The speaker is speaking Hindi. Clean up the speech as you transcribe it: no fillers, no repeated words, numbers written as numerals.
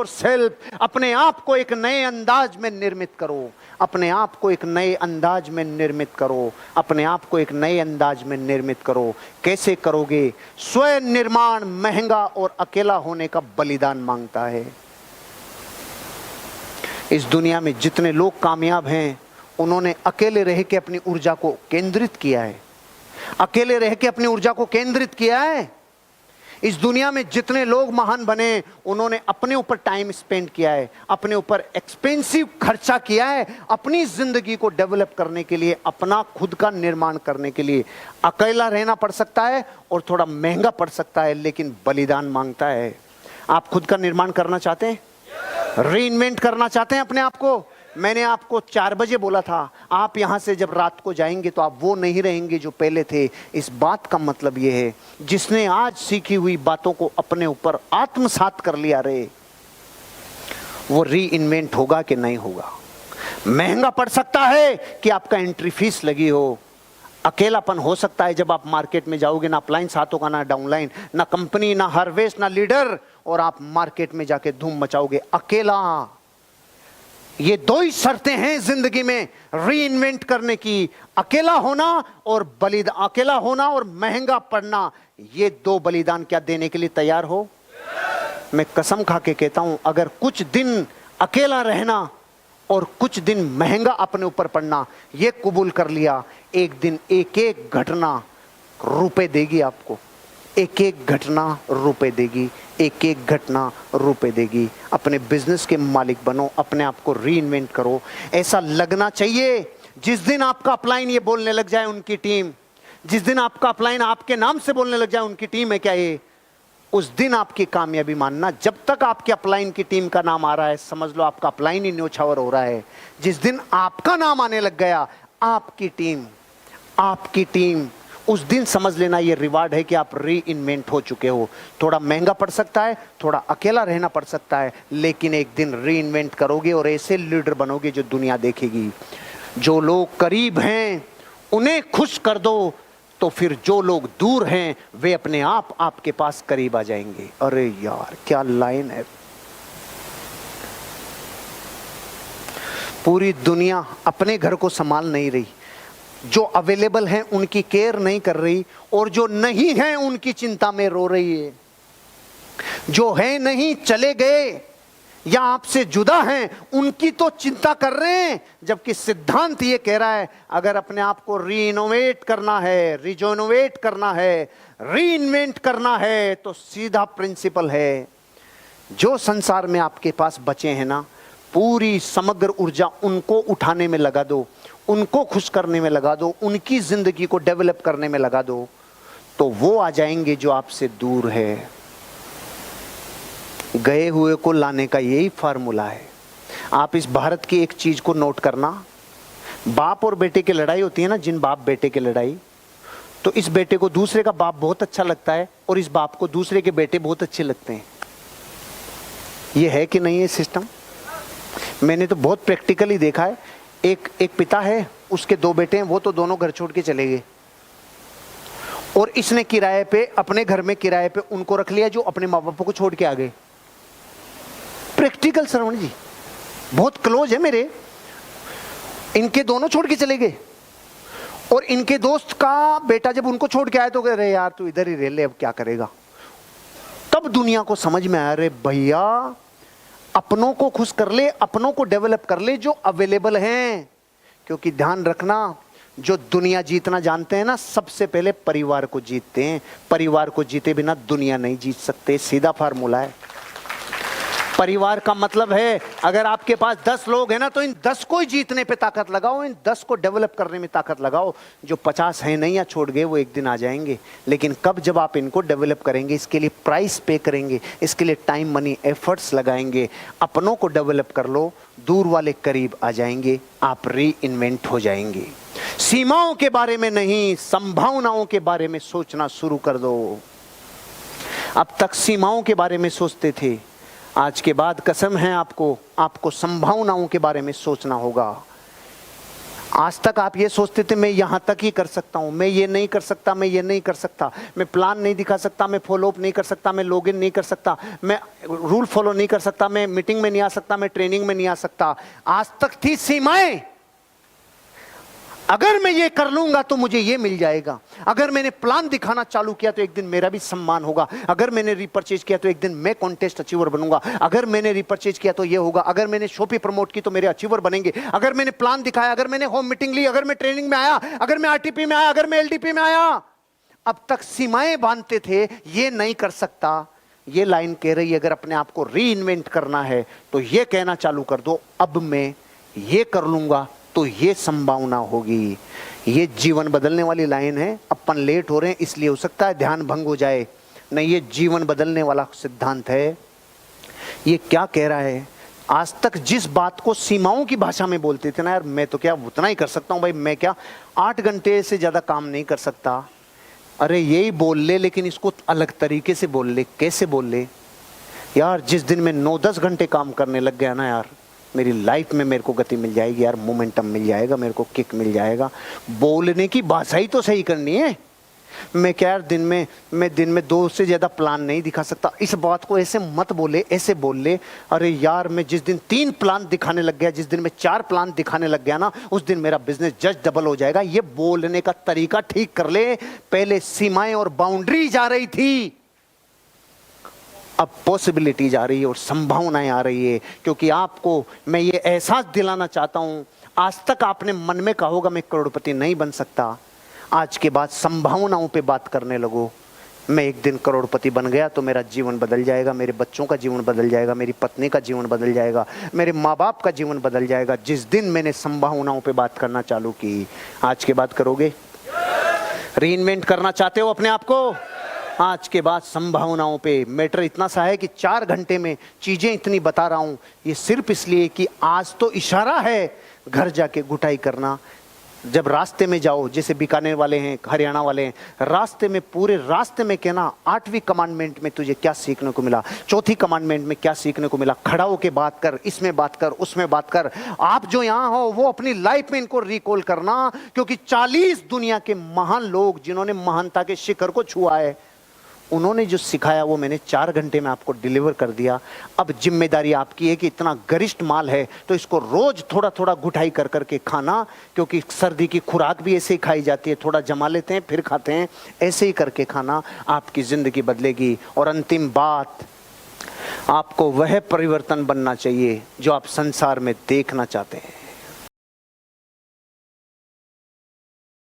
योरसेल्फ, अपने आप को एक नए अंदाज में निर्मित करो, अपने आप को एक नए अंदाज में निर्मित करो, अपने आप को एक नए अंदाज में निर्मित करो। कैसे करोगे? स्वयं निर्माण महंगा और अकेला होने का बलिदान मांगता है। इस दुनिया में जितने लोग कामयाब हैं उन्होंने अकेले रह के अपनी ऊर्जा को केंद्रित किया है, अकेले रह के अपनी ऊर्जा को केंद्रित किया है। इस दुनिया में जितने लोग महान बने उन्होंने अपने ऊपर टाइम स्पेंड किया है, अपने ऊपर एक्सपेंसिव खर्चा किया है, अपनी जिंदगी को डेवलप करने के लिए, अपना खुद का निर्माण करने के लिए। अकेला रहना पड़ सकता है और थोड़ा महंगा पड़ सकता है, लेकिन बलिदान मांगता है। आप खुद का निर्माण करना चाहते हैं? रीइन्वेंट करना चाहते हैं अपने आप को? मैंने आपको 4 बजे बोला था, आप यहां से जब रात को जाएंगे तो आप वो नहीं रहेंगे जो पहले थे। इस बात का मतलब ये है, जिसने आज सीखी हुई बातों को अपने ऊपर आत्मसात कर लिया रे, वो रीइन्वेंट होगा कि नहीं होगा? महंगा पड़ सकता है कि आपका एंट्री फीस लगी हो, अकेलापन हो सकता है जब आप मार्केट में जाओगे, ना अपलाइन साथ होगा, ना डाउनलाइन, ना कंपनी, ना हार्वेस्ट, ना लीडर, और आप मार्केट में जाके धूम मचाओगे अकेला। ये 2 ही शर्तें हैं जिंदगी में रीइन्वेंट करने की, अकेला होना और बलिदान, अकेला होना और महंगा पड़ना। ये 2 बलिदान क्या देने के लिए तैयार हो? मैं कसम खा के कहता हूं, अगर कुछ दिन अकेला रहना और कुछ दिन महंगा अपने ऊपर पड़ना ये कबूल कर लिया, एक दिन एक एक घटना रुपए देगी आपको, एक एक घटना रुपए देगी, एक एक घटना रुपए देगी। अपने बिजनेस के मालिक बनो, अपने आप को रीइन्वेंट करो। ऐसा लगना चाहिए जिस दिन आपका अपलाइन ये बोलने लग जाए उनकी टीम, जिस दिन आपका अपलाइन आपके नाम से बोलने लग जाए उनकी टीम है क्या ये, उस दिन आपकी कामयाबी मानना। जब तक आपके अपलाइन की टीम का नाम आ रहा है समझ लो आपका अपलाइन ही न्योछावर हो रहा है। जिस दिन आपका नाम आने लग गया, आपकी टीम, उस दिन समझ लेना ये रिवार्ड है कि आप रीइन्वेंट हो चुके हो। थोड़ा महंगा पड़ सकता है, थोड़ा अकेला रहना पड़ सकता है, लेकिन एक दिन रीइन्वेंट करोगे और ऐसे लीडर बनोगे जो दुनिया देखेगी। जो लोग करीब हैं उन्हें खुश कर दो, तो फिर जो लोग दूर हैं वे अपने आप आपके पास करीब आ जाएंगे। अरे यार क्या लाइन है! पूरी दुनिया अपने घर को संभाल नहीं रही, जो अवेलेबल हैं उनकी केयर नहीं कर रही, और जो नहीं है उनकी चिंता में रो रही है। जो है नहीं चले गए या आपसे जुदा हैं उनकी तो चिंता कर रहे हैं, जबकि सिद्धांत ये कह रहा है अगर अपने आप को रीइनोवेट करना है, रिजोनोवेट करना है, रीइन्वेंट करना है, तो सीधा प्रिंसिपल है, जो संसार में आपके पास बचे हैं ना, पूरी समग्र ऊर्जा उनको उठाने में लगा दो, उनको खुश करने में लगा दो, उनकी जिंदगी को डेवलप करने में लगा दो, तो वो आ जाएंगे जो आपसे दूर है। गए हुए को लाने का यही फार्मूला है। आप इस भारत की एक चीज को नोट करना, बाप और बेटे की लड़ाई होती है ना, जिन बाप बेटे की लड़ाई, तो इस बेटे को दूसरे का बाप बहुत अच्छा लगता है और इस बाप को दूसरे के बेटे बहुत अच्छे लगते हैं। ये है कि नहीं है सिस्टम? मैंने तो बहुत प्रैक्टिकली देखा है। एक पिता है, उसके 2 बेटे हैं, वो तो दोनों घर छोड़ के चले गए और इसने किराए पे, अपने घर में किराए पे उनको रख लिया जो अपने माँ बाप को छोड़ के आ गए। प्रैक्टिकल श्रवण जी, बहुत क्लोज है मेरे। इनके दोनों छोड़ के चले गए और इनके दोस्त का बेटा जब उनको छोड़ के आया तो कह रहे यार तू इधर ही रह ले, अब क्या करेगा। तब दुनिया को समझ में आया, रे भैया अपनों को खुश कर ले, अपनों को डेवलप कर ले जो अवेलेबल हैं। क्योंकि ध्यान रखना, जो दुनिया जीतना जानते हैं ना, सबसे पहले परिवार को जीतते हैं। परिवार को जीते बिना दुनिया नहीं जीत सकते, सीधा फार्मूला है। परिवार का मतलब है अगर आपके पास 10 लोग हैं ना, तो इन 10 को ही जीतने पे ताकत लगाओ, इन 10 को डेवलप करने में ताकत लगाओ। जो 50 हैं नहीं या छोड़ गए वो एक दिन आ जाएंगे, लेकिन कब? जब आप इनको डेवलप करेंगे, इसके लिए प्राइस पे करेंगे, इसके लिए टाइम मनी एफर्ट्स लगाएंगे। अपनों को डेवलप कर लो, दूर वाले करीब आ जाएंगे, आप रीइन्वेंट हो जाएंगे। सीमाओं के बारे में नहीं, संभावनाओं के बारे में सोचना शुरू कर दो। अब तक सीमाओं के बारे में सोचते थे, आज के बाद कसम है आपको संभावनाओं के बारे में सोचना होगा। आज तक आप ये सोचते थे मैं यहां तक ही कर सकता हूं, मैं ये नहीं कर सकता, मैं ये नहीं कर सकता, मैं प्लान नहीं दिखा सकता, मैं फॉलो अप नहीं कर सकता, मैं लॉगिन नहीं कर सकता, मैं रूल फॉलो नहीं कर सकता, मैं मीटिंग में नहीं आ सकता, मैं ट्रेनिंग में नहीं आ सकता। आज तक थी सीमाएं। अगर मैं ये कर लूंगा तो मुझे ये मिल जाएगा, अगर मैंने प्लान दिखाना चालू किया तो एक दिन मेरा भी सम्मान होगा, अगर मैंने रिपर्चेज किया तो एक दिन मैं कॉन्टेस्ट अचीवर बनूंगा, अगर मैंने रिपर्चेज किया तो ये होगा, अगर मैंने शॉपी प्रमोट की तो मेरे अचीवर बनेंगे, अगर मैंने प्लान दिखाया, अगर मैंने होम मीटिंग ली, अगर मैं ट्रेनिंग में आया, अगर मैं आरटीपी में आया, अगर मैं एलडीपी में आया। अब तक सीमाएं बांधते थे, ये नहीं कर सकता। ये लाइन कह रही है अगर अपने आप को री इन्वेंट करना है तो ये कहना चालू कर दो, अब मैं ये कर लूंगा तो ये संभावना होगी। ये जीवन बदलने वाली लाइन है। अपन लेट हो रहे हैं इसलिए हो सकता है ध्यान भंग हो जाए, नहीं ये जीवन बदलने वाला सिद्धांत है। ये क्या कह रहा है, आज तक जिस बात को सीमाओं की भाषा में बोलते थे ना, यार मैं तो क्या उतना ही कर सकता हूं भाई, मैं क्या 8 घंटे से ज्यादा काम नहीं कर सकता, अरे यही बोल ले लेकिन इसको अलग तरीके से बोल ले। कैसे बोल ले यार, जिस दिन मैं 9-10 घंटे काम करने लग गया ना यार, मेरी लाइफ में मेरे को गति मिल जाएगी यार, मोमेंटम मिल जाएगा, मेरे को किक मिल जाएगा। बोलने की भाषा ही तो सही करनी है। मैं क्या यार दिन में 2 से ज्यादा प्लान नहीं दिखा सकता, इस बात को ऐसे मत बोले, ऐसे बोल ले। अरे यार मैं जिस दिन 3 प्लान दिखाने लग गया, जिस दिन मैं 4 प्लान दिखाने लग गया ना, उस दिन मेरा बिजनेस जस्ट डबल हो जाएगा। ये बोलने का तरीका ठीक कर ले। पहले सीमाएं और बाउंड्री जा रही थी, अब पॉसिबिलिटीज आ रही है और संभावनाएं आ रही है। क्योंकि आपको मैं ये एहसास दिलाना चाहता हूं, आज तक आपने मन में कहा होगा मैं करोड़पति नहीं बन सकता, आज के बाद संभावनाओं पे बात करने लगो। मैं एक दिन करोड़पति बन गया तो मेरा जीवन बदल जाएगा, मेरे बच्चों का जीवन बदल जाएगा, मेरी पत्नी का जीवन बदल जाएगा, मेरे माँ बाप का जीवन बदल जाएगा। जिस दिन मैंने संभावनाओं पे बात करना चालू की, आज के बाद करोगे? रीइन्वेंट करना चाहते हो अपने आप को? आज के बाद संभावनाओं पे। मैटर इतना सा है कि 4 घंटे में चीजें इतनी बता रहा हूं, ये सिर्फ इसलिए कि आज तो इशारा है घर जाके गुटाई करना। जब रास्ते में जाओ, जैसे बीकानेर वाले हैं, हरियाणा वाले हैं, रास्ते में पूरे रास्ते में कहना 8वीं कमांडमेंट में तुझे क्या सीखने को मिला, 4थी कमांडमेंट में क्या सीखने को मिला। खड़ा होके बात कर, इसमें बात कर, उसमें बात कर। आप जो यहाँ हो वो अपनी लाइफ में इनको रिकॉल करना, क्योंकि 40 दुनिया के महान लोग जिन्होंने महानता के शिखर को छुआ है, उन्होंने जो सिखाया वो मैंने 4 घंटे में आपको डिलीवर कर दिया। अब जिम्मेदारी आपकी है कि इतना गरिष्ठ माल है तो इसको रोज थोड़ा थोड़ा घुटाई कर करके खाना, क्योंकि सर्दी की खुराक भी ऐसे ही खाई जाती है, थोड़ा जमा लेते हैं फिर खाते हैं, ऐसे ही करके खाना। आपकी जिंदगी बदलेगी। और अंतिम बात, आपको वह परिवर्तन बनना चाहिए जो आप संसार में देखना चाहते हैं।